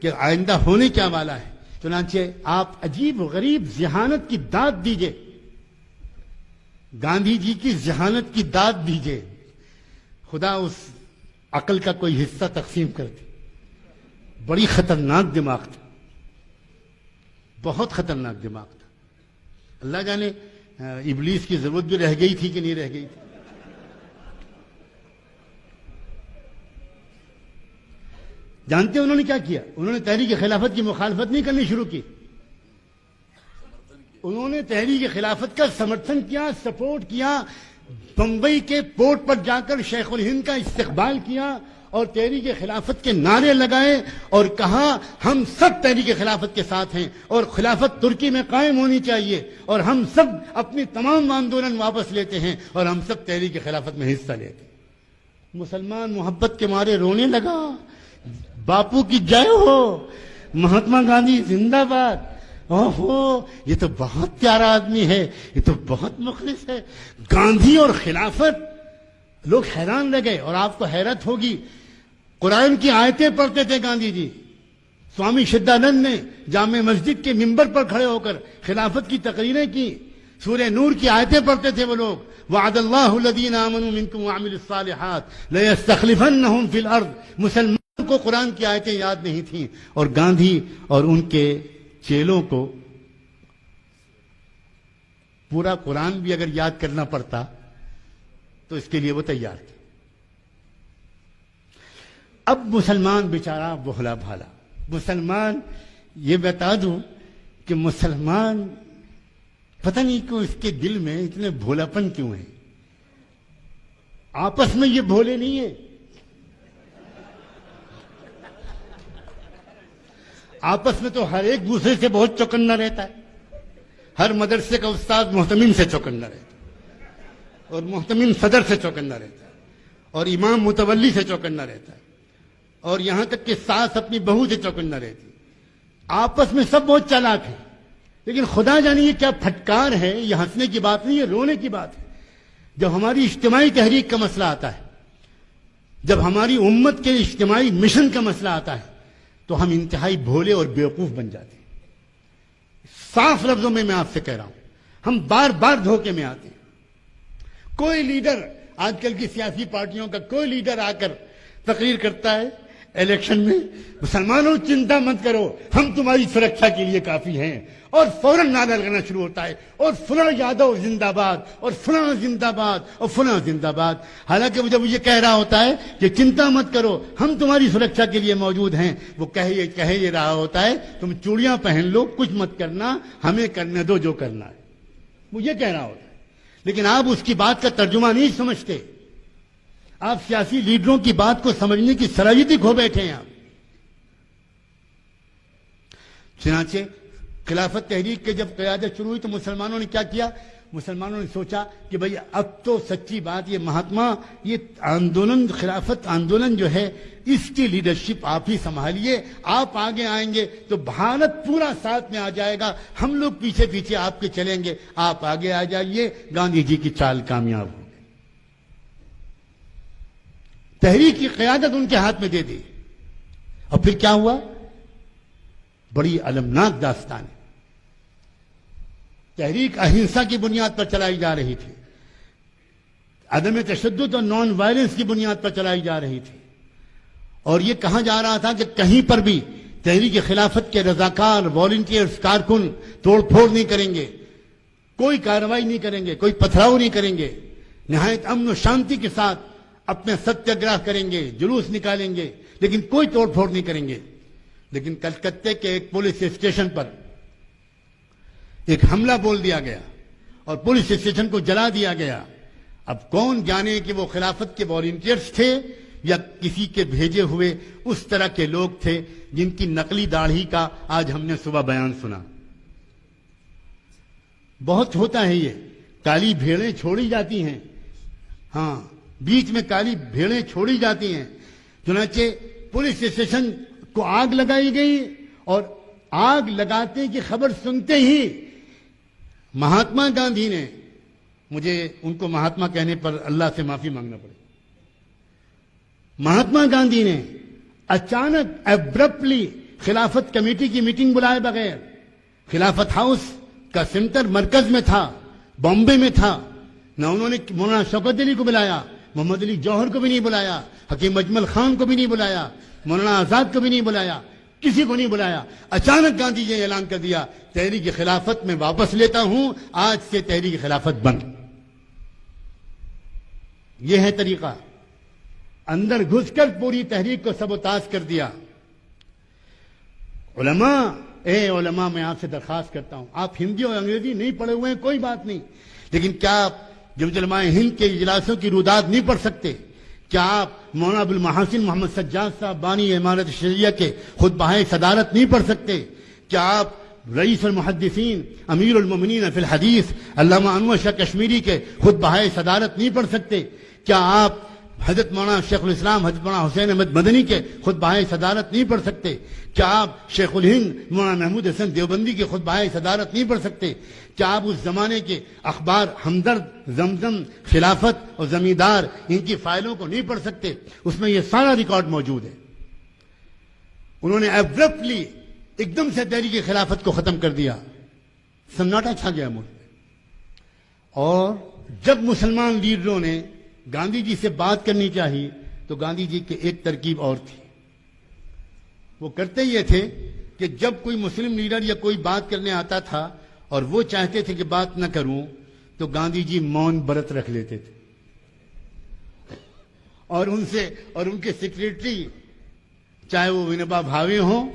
کہ آئندہ ہونے کیا والا ہے. چنانچہ آپ عجیب و غریب ذہانت کی داد دیجئے، گاندھی جی کی ذہانت کی داد دیجئے، خدا اس عقل کا کوئی حصہ تقسیم کر دے. بڑی خطرناک دماغ تھا، بہت خطرناک دماغ تھا. اللہ جانے ابلیس کی ضرورت بھی رہ گئی تھی کہ نہیں رہ گئی تھی. جانتے ہیں انہوں نے کیا کیا؟ انہوں نے تحریک خلافت کی مخالفت نہیں کرنی شروع کی، انہوں نے تحریک خلافت کا سمرتھن کیا، سپورٹ کیا. بمبئی کے پورٹ پر جا کر شیخ الہند کا استقبال کیا اور تحریک خلافت کے نعرے لگائے اور کہا ہم سب تحریک خلافت کے ساتھ ہیں اور خلافت ترکی میں قائم ہونی چاہیے اور ہم سب اپنی تمام آندولن واپس لیتے ہیں اور ہم سب تحریک خلافت میں حصہ لیتے ہیں. مسلمان محبت کے مارے رونے لگا، باپو کی جے ہو، مہاتما گاندھی زندہ باد، اوہو یہ تو بہت پیارا آدمی ہے، یہ تو بہت مخلص ہے. گاندھی اور خلافت، لوگ حیران رہ گئے. اور آپ کو حیرت ہوگی، قرآن کی آیتیں پڑھتے تھے گاندھی جی. سوامی شدانند نے جامع مسجد کے ممبر پر کھڑے ہو کر خلافت کی تقریریں کی، سورہ نور کی آیتیں پڑھتے تھے وہ لوگ. وعد اللہ الذین آمنوا منکم وعملوا الصالحات لیستخلفنہم فی الارض. مسلمان کو قرآن کی آیتیں یاد نہیں تھیں اور گاندھی اور ان کے چیلوں کو پورا قرآن بھی اگر یاد کرنا پڑتا تو اس کے لیے وہ تیار تھے. اب مسلمان بیچارہ بھولا بھالا مسلمان، یہ بتا دوں کہ مسلمان پتہ نہیں کیوں اس کے دل میں اتنے بھولاپن کیوں ہے. آپس میں یہ بھولے نہیں ہیں، آپس میں تو ہر ایک دوسرے سے بہت چوکنا رہتا ہے. ہر مدرسے کا استاد محتمم سے چوکنا رہتا ہے اور محتمم صدر سے چوکنا رہتا ہے اور امام متولی سے چوکنا رہتا ہے اور یہاں تک کہ ساس اپنی بہو سے چوکنا رہتی. آپس میں سب بہت چالاک ہیں، لیکن خدا جانے یہ کیا پھٹکار ہے. یہ ہنسنے کی بات نہیں، یہ رونے کی بات ہے. جب ہماری اجتماعی تحریک کا مسئلہ آتا ہے، جب ہماری امت کے اجتماعی مشن کا مسئلہ آتا ہے تو ہم انتہائی بھولے اور بیوقوف بن جاتے ہیں. صاف لفظوں میں آپ سے کہہ رہا ہوں، ہم بار بار دھوکے میں آتے ہیں. کوئی لیڈر، آج کل کی سیاسی پارٹیوں کا کوئی لیڈر آ کر تقریر کرتا ہے الیکشن میں، مسلمانوں چنتا مت کرو ہم تمہاری سرکشا کے لیے کافی ہیں، اور فوراً نعرہ لگانا شروع ہوتا ہے اور فلاں یادو زندہ باد اور فلاں زندہ باد اور فلاں زندہ باد. حالانکہ جب یہ کہہ رہا ہوتا ہے کہ چنتا مت کرو ہم تمہاری سرکشا کے لیے موجود ہیں، وہ کہہ یہ رہا ہوتا ہے تم چوڑیاں پہن لو، کچھ مت کرنا، ہمیں کرنے دو جو کرنا ہے. وہ یہ کہہ رہا ہوتا ہے، لیکن آپ اس کی بات کا ترجمہ نہیں سمجھتے. آپ سیاسی لیڈروں کی بات کو سمجھنے کی صلاحیت کھو بیٹھے ہیں آپ. چنانچہ خلافت تحریک کے جب قیادت شروع ہوئی تو مسلمانوں نے کیا کیا؟ مسلمانوں نے سوچا کہ بھئی اب تو سچی بات یہ مہاتما، یہ آندولن، خلافت آندولن جو ہے اس کی لیڈرشپ آپ ہی سنبھالیے، آپ آگے آئیں گے تو بھارت پورا ساتھ میں آ جائے گا، ہم لوگ پیچھے پیچھے آپ کے چلیں گے، آپ آگے آ جائیے. گاندھی جی کی چال کامیاب ہو، تحریک کی قیادت ان کے ہاتھ میں دے دی. اور پھر کیا ہوا؟ بڑی المناک داستان ہے. تحریک اہنسا کی بنیاد پر چلائی جا رہی تھی، عدم تشدد اور نان وائلنس کی بنیاد پر چلائی جا رہی تھی، اور یہ کہا جا رہا تھا کہ کہیں پر بھی تحریک خلافت کے رضاکار، والنٹیئرز، کارکن توڑ پھوڑ نہیں کریں گے، کوئی کارروائی نہیں کریں گے، کوئی پتھراؤ نہیں کریں گے، نہایت امن و شانتی کے ساتھ اپنے ستیہ گرہ کریں گے، جلوس نکالیں گے، لیکن کوئی توڑ پھوڑ نہیں کریں گے. لیکن کلکتے کے ایک پولیس اسٹیشن پر ایک حملہ بول دیا گیا اور پولیس اسٹیشن کو جلا دیا گیا. اب کون جانے کہ وہ خلافت کے والنٹیئرز تھے یا کسی کے بھیجے ہوئے اس طرح کے لوگ تھے جن کی نقلی داڑھی کا آج ہم نے صبح بیان سنا. بہت ہوتا ہے یہ، کالی بھیڑیں چھوڑی جاتی ہیں، ہاں بیچ میں کالی بھیڑیں چھوڑی جاتی ہیں. چنانچہ پولیس اسٹیشن کو آگ لگائی گئی اور آگ لگاتے کی خبر سنتے ہی مہاتما گاندھی نے، مجھے ان کو مہاتما کہنے پر اللہ سے معافی مانگنا پڑے، مہاتما گاندھی نے اچانک ایبرپٹلی خلافت کمیٹی کی میٹنگ بلائے بغیر خلافت ہاؤس کا سینٹر مرکز میں تھا، بامبے میں تھا، نہ انہوں نے مولانا شوکت علی کو بلایا، محمد علی جوہر کو بھی نہیں بلایا، حکیم اجمل خان کو بھی نہیں بلایا، مولانا آزاد کو بھی نہیں بلایا، کسی کو نہیں بلایا۔ اچانک گاندھی جی نے اعلان کر دیا تحریک خلافت میں واپس لیتا ہوں، آج سے تحریک خلافت بند۔ یہ ہے طریقہ، اندر گھس کر پوری تحریک کو سبوتاژ کر دیا۔ علماء، اے علماء، میں آپ سے درخواست کرتا ہوں، آپ ہندی اور انگریزی نہیں پڑھے ہوئے ہیں کوئی بات نہیں، لیکن کیا آپ جمعیت علماء ہند کے اجلاسوں کی روداد نہیں پڑھ سکتے؟ کیا آپ مولانا ابوالمحاسن محمد سجاد صاحب بانی امارت شریعہ کے خطبہ صدارت نہیں پڑھ سکتے؟ کیا آپ رئیس المحدثین امیر المومنین فی الحدیث علامہ انور شاہ کشمیری کے خطبہ صدارت نہیں پڑھ سکتے؟ کیا آپ حضرت مولانا شیخ الاسلام حضرت مولانا حسین احمد مدنی کے خطبہ صدارت نہیں پڑھ سکتے؟ کیا آپ شیخ الہند مولانا محمود حسن دیوبندی کے خطبہ صدارت نہیں پڑھ سکتے؟ کیا آپ اس زمانے کے اخبار ہمدرد، زمزم، خلافت اور زمیندار ان کی فائلوں کو نہیں پڑھ سکتے؟ اس میں یہ سارا ریکارڈ موجود ہے۔ انہوں نے ایبرپٹلی ایک دم سے تحریک خلافت کو ختم کر دیا، سناٹا چھا گیا ملک میں۔ اور جب مسلمان لیڈروں نے گاندھی جی سے بات کرنی چاہیے تو گاندھی جی کی ایک ترکیب اور تھی، وہ کرتے یہ تھے کہ جب کوئی مسلم لیڈر یا کوئی بات کرنے آتا تھا اور وہ چاہتے تھے کہ بات نہ کروں تو گاندھی جی مون برت رکھ لیتے تھے، اور ان کے سیکریٹری، چاہے وہ ونوبا بھاوے ہوں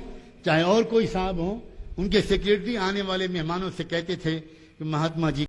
چاہے اور کوئی صاحب ہوں، ان کے سیکریٹری آنے والے مہمانوں سے کہتے تھے کہ مہاتما جی